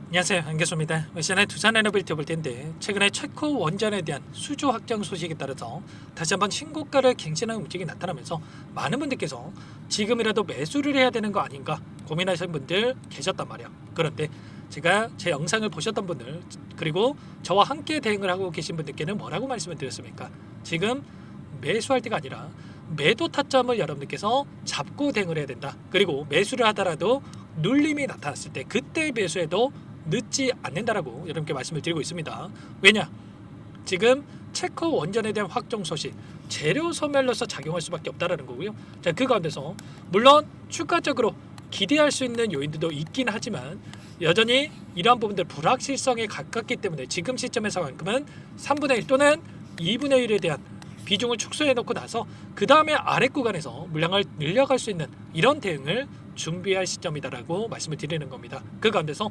안녕하세요, 안교수입니다. 시간에 두산 에너빌티 볼 텐데 최근에 체코 원전에 대한 수주 확정 소식에 따라서 다시 한번 신고가를 갱신하는 움직임이 나타나면서 많은 분들께서 지금이라도 매수를 해야 되는 거 아닌가 고민하시는 분들 계셨단 말이야. 그런데 제가 제 영상을 보셨던 분들 그리고 저와 함께 대응을 하고 계신 분들께는 뭐라고 말씀을 드렸습니까? 지금 매수할 때가 아니라 매도 타점을 여러분들께서 잡고 대응을 해야 된다. 그리고 매수를 하더라도 눌림이 나타났을 때 그때 매수해도 늦지 않는다라고 여러분께 말씀을 드리고 있습니다. 왜냐? 지금 체코 원전에 대한 확정 소식 재료 소멸로서 작용할 수밖에 없다라는 거고요. 자, 그 가운데서 물론 추가적으로 기대할 수 있는 요인들도 있긴 하지만 여전히 이러한 부분들 불확실성에 가깝기 때문에 지금 시점에서만큼은 3분의 1 또는 2분의 1에 대한 비중을 축소해 놓고 나서 그 다음에 아래 구간에서 물량을 늘려갈 수 있는 이런 대응을 준비할 시점이다라고 말씀을 드리는 겁니다. 그 가운데서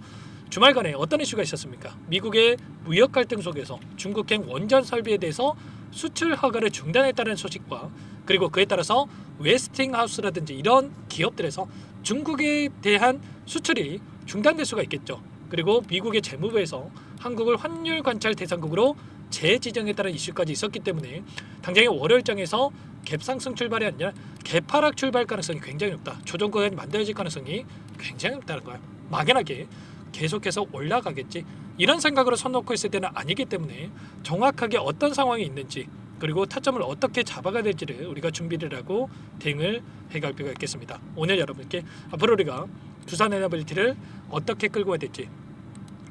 주말간에 어떤 이슈가 있었습니까? 미국의 무역 갈등 속에서 중국행 원전 설비에 대해서 수출 허가를 중단했다는 소식과 그리고 그에 따라서 웨스팅하우스라든지 이런 기업들에서 중국에 대한 수출이 중단될 수가 있겠죠. 그리고 미국의 재무부에서 한국을 환율 관찰 대상국으로 재지정했다는 이슈까지 있었기 때문에 당장의 월요일장에서 갭상승 출발이 아니라 갭하락 출발 가능성이 굉장히 높다. 조정 구간이 만들어질 가능성이 굉장히 높다는 거야. 막연하게 계속해서 올라가겠지 이런 생각으로 손 놓고 있을 때는 아니기 때문에 정확하게 어떤 상황이 있는지 그리고 타점을 어떻게 잡아가야 될지를 우리가 준비를 하고 대응을 해갈 필요가 있겠습니다. 오늘 여러분께 앞으로 우리가 두산 에너빌리티를 어떻게 끌고 가야 될지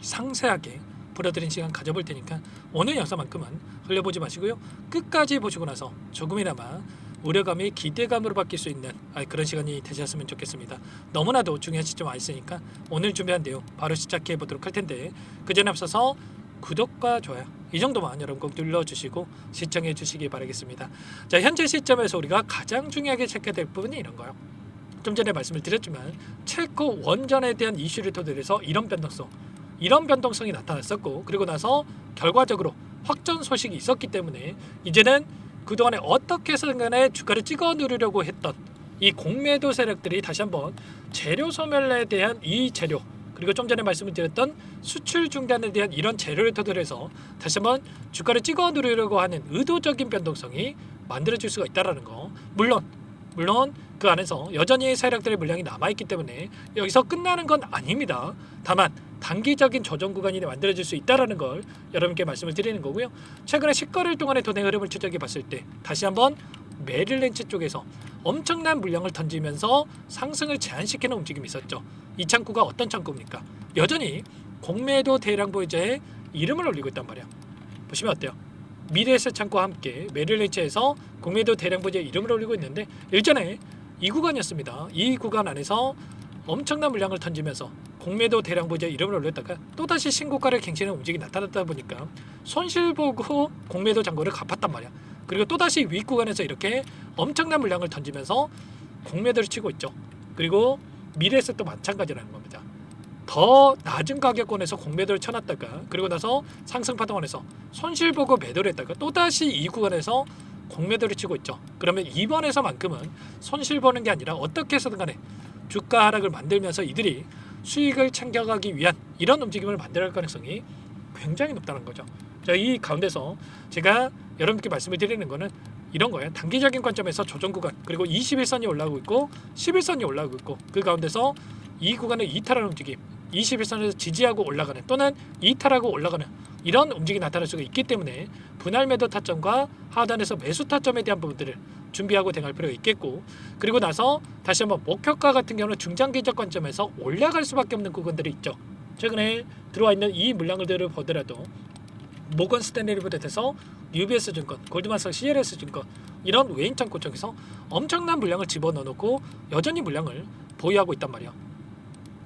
상세하게 보여드린 시간 가져볼 테니까 오늘 영상만큼은 흘려보지 마시고요. 끝까지 보시고 나서 조금이나마 우려감이 기대감으로 바뀔 수 있는 그런 시간이 되셨으면 좋겠습니다. 너무나도 중요한 시점 와 있으니까 오늘 준비한 내용 바로 시작해 보도록 할 텐데 그 전에 앞서서 구독과 좋아요 이 정도만 여러분 꼭 눌러주시고 시청해 주시기 바라겠습니다. 자, 현재 시점에서 우리가 가장 중요하게 체크해야 될 부분이 이런 거예요. 좀 전에 말씀을 드렸지만 체코 원전에 대한 이슈를 토대로 해서 이런 변동성이 나타났었고 그리고 나서 결과적으로 확정 소식이 있었기 때문에 이제는 그동안에 어떻게 해서든 간에 주가를 찍어 누르려고 했던 이 공매도 세력들이 다시 한번 재료 소멸에 대한 이 재료 그리고 좀 전에 말씀을 드렸던 수출 중단에 대한 이런 재료를 토대로 해서 다시 한번 주가를 찍어 누르려고 하는 의도적인 변동성이 만들어질 수가 있다는 거. 물론 그 안에서 여전히 세력들의 물량이 남아있기 때문에 여기서 끝나는 건 아닙니다. 다만 단기적인 조정 구간이 만들어질 수 있다는 걸 여러분께 말씀을 드리는 거고요. 최근에 10거래일 동안의 돈의 흐름을 추적해 봤을 때 다시 한번 메릴랜치 쪽에서 엄청난 물량을 던지면서 상승을 제한시키는 움직임이 있었죠. 이 창구가 어떤 창구입니까? 여전히 공매도 대량 보유자의 이름을 올리고 있단 말이야. 보시면 어때요? 미래에셋 창구와 함께 메릴랜치에서 공매도 대량 보유자의 이름을 올리고 있는데 일전에 이 구간이었습니다. 이 구간 안에서 엄청난 물량을 던지면서 공매도 대량 보유자의 이름을 올렸다가 또다시 신고가를 갱신하는 움직임이 나타났다 보니까 손실 보고 공매도 잔고를 갚았단 말이야. 그리고 또다시 윗구간에서 이렇게 엄청난 물량을 던지면서 공매도를 치고 있죠. 그리고 미래에셋도 마찬가지라는 겁니다. 더 낮은 가격권에서 공매도를 쳐놨다가 그리고 나서 상승 파동원에서 손실 보고 매도를 했다가 또다시 이 구간에서 공매도를 치고 있죠. 그러면 이번에서만큼은 손실 보는 게 아니라 어떻게 해서든 간에 주가 하락을 만들면서 이들이 수익을 챙겨가기 위한 이런 움직임을 만들어갈 가능성이 굉장히 높다는 거죠. 자, 이 가운데서 제가 여러분께 말씀을 드리는 거는 이런 거예요. 단기적인 관점에서 조정 구간 그리고 21선이 올라오고 있고 11선이 올라오고 있고 그 가운데서 이 구간을 이탈하는 움직임 21선에서 지지하고 올라가는 또는 이탈하고 올라가는 이런 움직임이 나타날 수가 있기 때문에 분할 매도 타점과 하단에서 매수 타점에 대한 부분들을 준비하고 대응할 필요가 있겠고 그리고 나서 다시 한번 목표가 같은 경우는 중장기적 관점에서 올라갈 수밖에 없는 구간들이 있죠. 최근에 들어와 있는 이 물량들을 보더라도 모건 스탠리를 비롯해서 UBS 증권, 골드만삭스 CLS 증권 이런 외인 창고 쪽에서 엄청난 물량을 집어넣어놓고 여전히 물량을 보유하고 있단 말이야.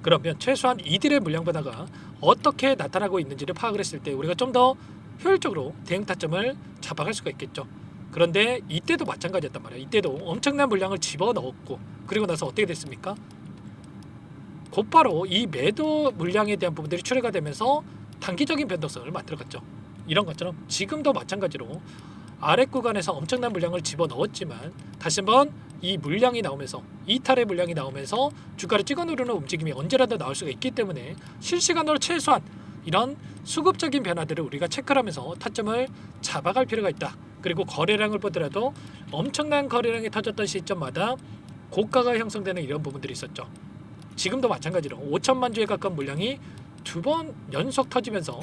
그러면 최소한 이들의 물량 변화가 어떻게 나타나고 있는지를 파악을 했을 때 우리가 좀 더 효율적으로 대응 타점을 잡아갈 수가 있겠죠. 그런데 이때도 마찬가지였단 말이에요. 이때도 엄청난 물량을 집어넣었고 그리고 나서 어떻게 됐습니까? 곧바로 이 매도 물량에 대한 부분들이 출회가 되면서 단기적인 변동성을 만들어갔죠. 이런 것처럼 지금도 마찬가지로 아래 구간에서 엄청난 물량을 집어넣었지만 다시 한번 이 물량이 나오면서 이탈의 물량이 나오면서 주가를 찍어 누르는 움직임이 언제라도 나올 수가 있기 때문에 실시간으로 최소한 이런 수급적인 변화들을 우리가 체크를 하면서 타점을 잡아갈 필요가 있다. 그리고 거래량을 보더라도 엄청난 거래량이 터졌던 시점마다 고가가 형성되는 이런 부분들이 있었죠. 지금도 마찬가지로 5천만 주에 가까운 물량이 두 번 연속 터지면서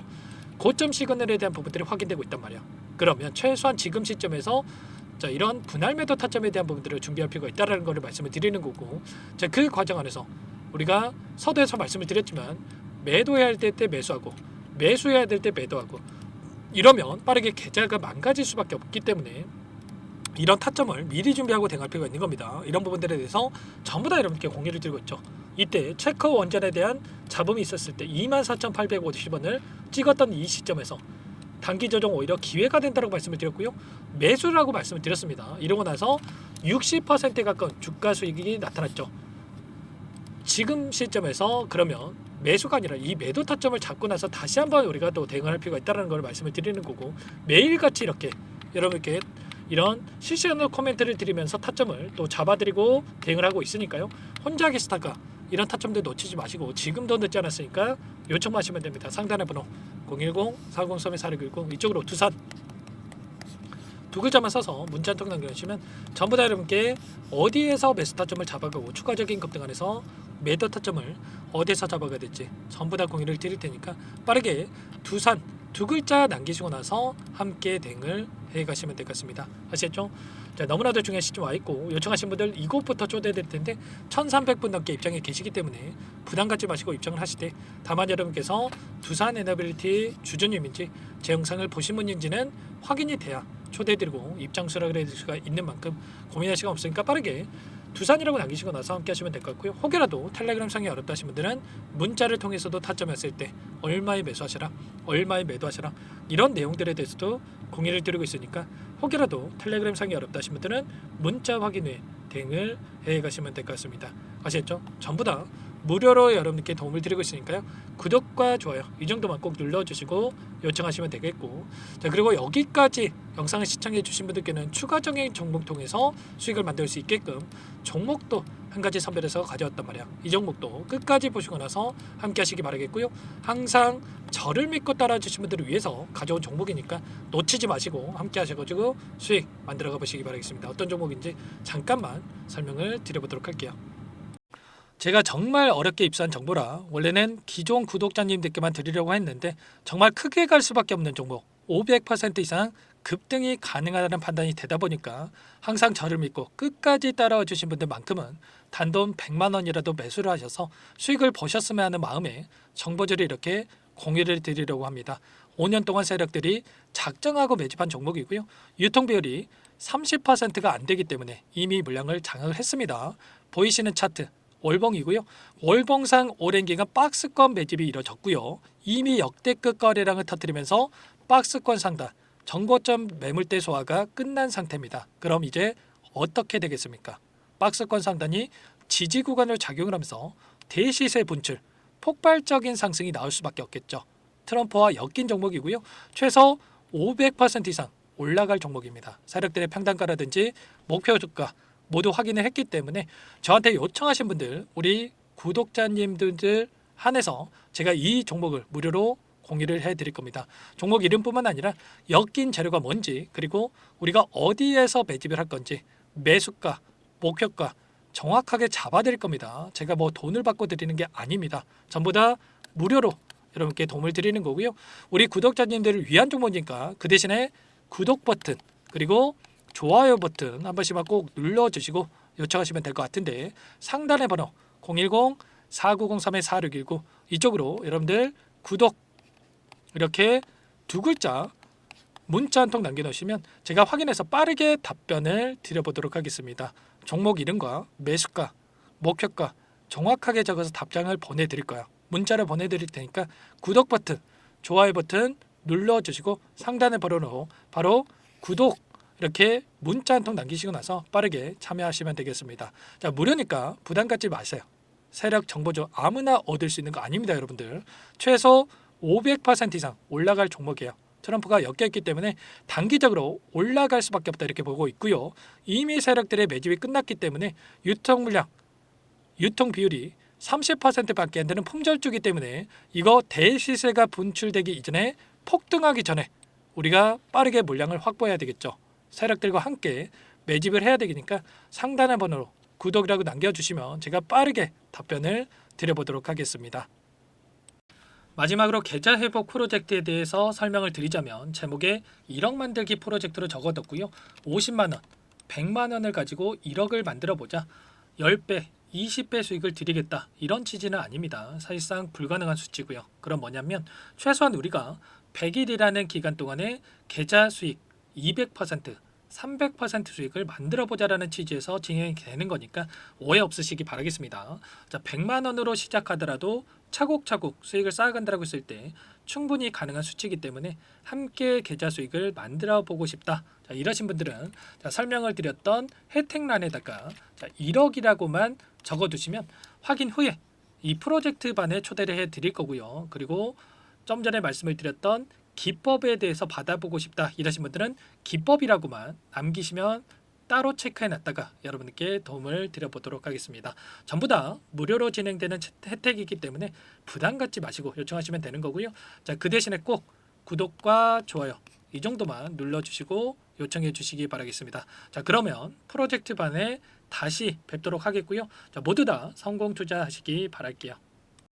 고점 시그널에 대한 부분들이 확인되고 있단 말이야. 그러면 최소한 지금 시점에서 자, 이런 분할 매도 타점에 대한 부분들을 준비할 필요가 있다는 것을 말씀을 드리는 거고, 자, 그 과정 안에서 우리가 서두에서 말씀을 드렸지만 매도해야 될 때 매수하고 매수해야 될 때 매도하고 이러면 빠르게 계좌가 망가질 수밖에 없기 때문에 이런 타점을 미리 준비하고 대응할 필요가 있는 겁니다. 이런 부분들에 대해서 전부 다 여러분께 공유를 드리고 있죠. 이때 체커 원전에 대한 잡음이 있었을 때 24,850원을 찍었던 이 시점에서 단기 조정 오히려 기회가 된다고 말씀을 드렸고요. 매수라고 말씀을 드렸습니다. 이러고 나서 60%에 가까운 주가 수익이 나타났죠. 지금 시점에서 그러면 매수가 아니라 이 매도 타점을 잡고 나서 다시 한번 우리가 또 대응할 필요가 있다는 걸 말씀을 드리는 거고, 매일같이 이렇게 여러분께 이런 실시간으로 코멘트를 드리면서 타점을 또 잡아드리고 대응을 하고 있으니까요. 혼자 계시다가 이런 타점들 놓치지 마시고 지금도 늦지 않았으니까 요청하시면 됩니다. 상단의 번호 010-4031-4610 이쪽으로 두산 두 글자만 써서 문자 한 통 남겨주시면 전부 다 여러분께 어디에서 매수 타점을 잡아가고 추가적인 급등 안에서 매도 타점을 어디에서 잡아가야 될지 전부 다 공유를 드릴 테니까 빠르게 두산 두 글자 남기시고 나서 함께 대응을 해가시면 될 것 같습니다. 아시겠죠? 자, 너무나도 중요한 시점 와 있고 요청하신 분들 이곳부터 초대될 텐데 1,300분 넘게 입장에 계시기 때문에 부담 갖지 마시고 입장을 하시되, 다만 여러분께서 두산 에너빌리티 주주님인지 제 영상을 보신 분인지는 확인이 돼야 초대해드리고 입장 수락을 해드릴 수가 있는 만큼 고민할 시간 없으니까 빠르게 두산이라고 남기시고 나서 함께 하시면 될 것 같고요. 혹여라도 텔레그램 상이 어렵다 하신 분들은 문자를 통해서도 타점했을 때 얼마에 매수하시라, 얼마에 매도하시라 이런 내용들에 대해서도 공유를 드리고 있으니까 혹여라도 텔레그램 상이 어렵다 하신 분들은 문자 확인 후에 대응을 해가시면 될 것 같습니다. 아시겠죠? 전부 다 무료로 여러분께 도움을 드리고 있으니까요. 구독과 좋아요 이 정도만 꼭 눌러주시고 요청하시면 되겠고, 자, 그리고 여기까지 영상을 시청해 주신 분들께는 추가적인 종목 통해서 수익을 만들 수 있게끔 종목도 한 가지 선별해서 가져왔단 말이야. 이 종목도 끝까지 보시고 나서 함께 하시기 바라겠고요. 항상 저를 믿고 따라 주신 분들을 위해서 가져온 종목이니까 놓치지 마시고 함께 하셔가지고 수익 만들어가 보시기 바라겠습니다. 어떤 종목인지 잠깐만 설명을 드려보도록 할게요. 제가 정말 어렵게 입수한 정보라 원래는 기존 구독자님들께만 드리려고 했는데 정말 크게 갈 수밖에 없는 종목, 500% 이상 급등이 가능하다는 판단이 되다 보니까 항상 저를 믿고 끝까지 따라와 주신 분들만큼은 단돈 100만 원이라도 매수를 하셔서 수익을 보셨으면 하는 마음에 정보들을 이렇게 공유를 드리려고 합니다. 5년 동안 세력들이 작정하고 매집한 종목이고요. 유통비율이 30%가 안 되기 때문에 이미 물량을 장악을 했습니다. 보이시는 차트 월봉이고요. 월봉상 오랜 기간 박스권 매집이 이뤄졌고요. 이미 역대급 거래량을 터뜨리면서 박스권 상단 정고점 매물대 소화가 끝난 상태입니다. 그럼 이제 어떻게 되겠습니까? 박스권 상단이 지지 구간을 작용을 하면서 대시세 분출, 폭발적인 상승이 나올 수밖에 없겠죠. 트럼프와 엮인 종목이고요. 최소 500% 이상 올라갈 종목입니다. 세력들의 평단가라든지 목표 주가 모두 확인을 했기 때문에 저한테 요청하신 분들, 우리 구독자님들 한해서 제가 이 종목을 무료로 공유를 해드릴 겁니다. 종목 이름뿐만 아니라 엮인 재료가 뭔지, 그리고 우리가 어디에서 매집을 할 건지, 매수가, 목표가 정확하게 잡아드릴 겁니다. 제가 뭐 돈을 받고 드리는 게 아닙니다. 전부 다 무료로 여러분께 도움을 드리는 거고요. 우리 구독자님들을 위한 종목이니까 그 대신에 구독 버튼 그리고 좋아요 버튼 한 번씩만 꼭 눌러주시고 요청하시면 될 것 같은데, 상단의 번호 010-4903-4619 이쪽으로 여러분들 구독 이렇게 두 글자 문자 한 통 남겨놓으시면 제가 확인해서 빠르게 답변을 드려보도록 하겠습니다. 종목 이름과 매수가, 목표가 정확하게 적어서 답장을 보내드릴 거예요. 문자를 보내드릴 테니까 구독 버튼, 좋아요 버튼 눌러주시고 상단의 번호로 바로 구독 이렇게 문자 한 통 남기시고 나서 빠르게 참여하시면 되겠습니다. 자, 무료니까 부담 갖지 마세요. 세력 정보죠. 아무나 얻을 수 있는 거 아닙니다, 여러분들. 최소 500% 이상 올라갈 종목이에요. 트럼프가 엮여있기 때문에 단기적으로 올라갈 수밖에 없다 이렇게 보고 있고요. 이미 세력들의 매집이 끝났기 때문에 유통 물량, 유통 비율이 30%밖에 안 되는 품절주기 때문에 이거 대시세가 분출되기 이전에 폭등하기 전에 우리가 빠르게 물량을 확보해야 되겠죠. 세력들과 함께 매집을 해야 되니까 상단의 번호로 구독이라고 남겨주시면 제가 빠르게 답변을 드려보도록 하겠습니다. 마지막으로 계좌 회복 프로젝트에 대해서 설명을 드리자면 제목에 1억 만들기 프로젝트로 적어뒀고요. 50만 원, 100만 원을 가지고 1억을 만들어 보자. 10배, 20배 수익을 드리겠다. 이런 취지는 아닙니다. 사실상 불가능한 수치고요. 그럼 뭐냐면 최소한 우리가 100일이라는 기간 동안에 계좌 수익 200%, 300% 수익을 만들어 보자라는 취지에서 진행이 되는 거니까 오해 없으시기 바라겠습니다. 자, 100만 원으로 시작하더라도 차곡차곡 수익을 쌓아간다고 했을 때 충분히 가능한 수치이기 때문에 함께 계좌 수익을 만들어 보고 싶다. 자, 이러신 분들은 자, 설명을 드렸던 혜택란에다가 1억이라고만 적어두시면 확인 후에 이 프로젝트 반에 초대를 해 드릴 거고요. 그리고 좀 전에 말씀을 드렸던 기법에 대해서 받아보고 싶다 이러신 분들은 기법이라고만 남기시면 따로 체크해 놨다가 여러분께 도움을 드려보도록 하겠습니다. 전부 다 무료로 진행되는 혜택이기 때문에 부담 갖지 마시고 요청하시면 되는 거고요. 자, 그 대신에 꼭 구독과 좋아요 이 정도만 눌러주시고 요청해 주시기 바라겠습니다. 자, 그러면 프로젝트 반에 다시 뵙도록 하겠고요. 자, 모두 다 성공 투자하시기 바랄게요.